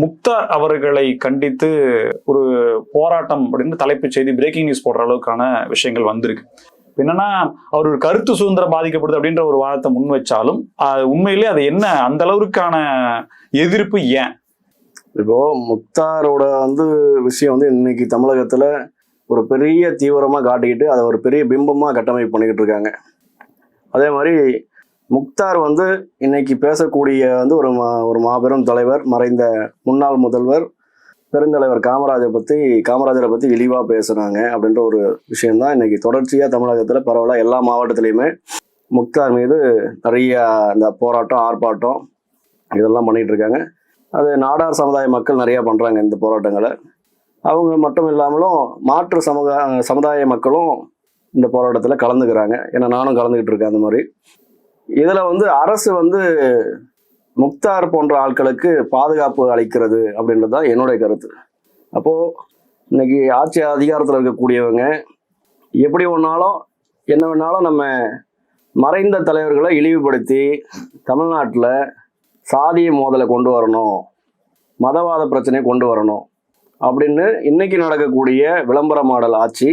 முக்தார் அவர்களை கண்டித்து ஒரு போராட்டம் அப்படின்னு தலைப்புச் செய்தி பிரேக்கிங் நியூஸ் போடுற அளவுக்கான விஷயங்கள் வந்திருக்கு. என்னன்னா அவர் ஒரு கருத்து சுதந்திரம் பாதிக்கப்படுது அப்படின்ற ஒரு வாதத்தை முன் வச்சாலும் உண்மையிலே அது என்ன அந்த அளவுக்கான எதிர்ப்பு ஏன்? இப்போ முக்தாரோட விஷயம் இன்னைக்கு தமிழகத்துல ஒரு பெரிய தீவிரமா காட்டிக்கிட்டு அதை ஒரு பெரிய பிம்பமா கட்டமைப்பு பண்ணிக்கிட்டு இருக்காங்க. அதே மாதிரி முக்தார் இன்னைக்கு பேசக்கூடிய ஒரு மாபெரும் தலைவர், மறைந்த முன்னாள் முதல்வர் பெருந்தலைவர் காமராஜரை பத்தி இழிவா பேசுறாங்க அப்படின்ற ஒரு விஷயம்தான் இன்னைக்கு தொடர்ச்சியா தமிழகத்துல பரவலா எல்லா மாவட்டத்திலையுமே முக்தார் மீது நிறைய இந்த போராட்டம், ஆர்ப்பாட்டம் இதெல்லாம் பண்ணிட்டு இருக்காங்க. அது நாடார் சமுதாய மக்கள் நிறைய பண்றாங்க இந்த போராட்டங்களை. அவங்க மட்டும் இல்லாமலும் மாற்று சமுதாய மக்களும் இந்த போராட்டத்துல கலந்துக்கிறாங்க. ஏன்னா நானும் கலந்துக்கிட்டு இருக்கேன். அந்த மாதிரி இதுல அரசு முக்தார் போன்ற ஆட்களுக்கு பாதுகாப்பு அளிக்கிறது அப்படின்றது தான் என்னுடைய கருத்து. அப்போ இன்னைக்கு ஆட்சி அதிகாரத்தில் இருக்கக்கூடியவங்க எப்படி என்ன வேணாலும் நம்ம மறைந்த தலைவர்களை இழிவுபடுத்தி தமிழ்நாட்டில் சாதிய மோதலை கொண்டு வரணும், மதவாத பிரச்சனையை கொண்டு வரணும் அப்படின்னு இன்னைக்கு நடக்கக்கூடிய விளம்பர மாடல் ஆட்சி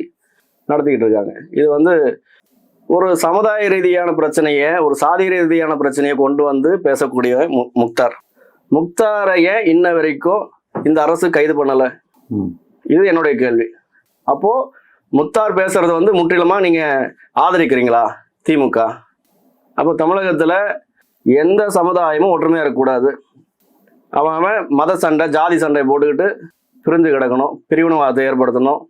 நடத்திக்கிட்டு இருக்காங்க. இது ஒரு சமுதாய ரீதியான பிரச்சனையை, ஒரு சாதி ரீதியான பிரச்சனையை கொண்டு பேசக்கூடிய முக்தாரைய இன்ன வரைக்கும் இந்த அரசு கைது பண்ணலை. இது என்னுடைய கேள்வி. அப்போ முக்தார் பேசுறது முற்றிலுமா நீங்க ஆதரிக்கிறீங்களா திமுக? அப்போ தமிழகத்துல எந்த சமுதாயமும் ஒற்றுமையா இருக்கக்கூடாது. அவன் மத சண்டை, ஜாதி சண்டை போட்டுக்கிட்டு பிரிஞ்சு கிடக்கணும், பிரிவினைவாதத்தை ஏற்படுத்தணும்,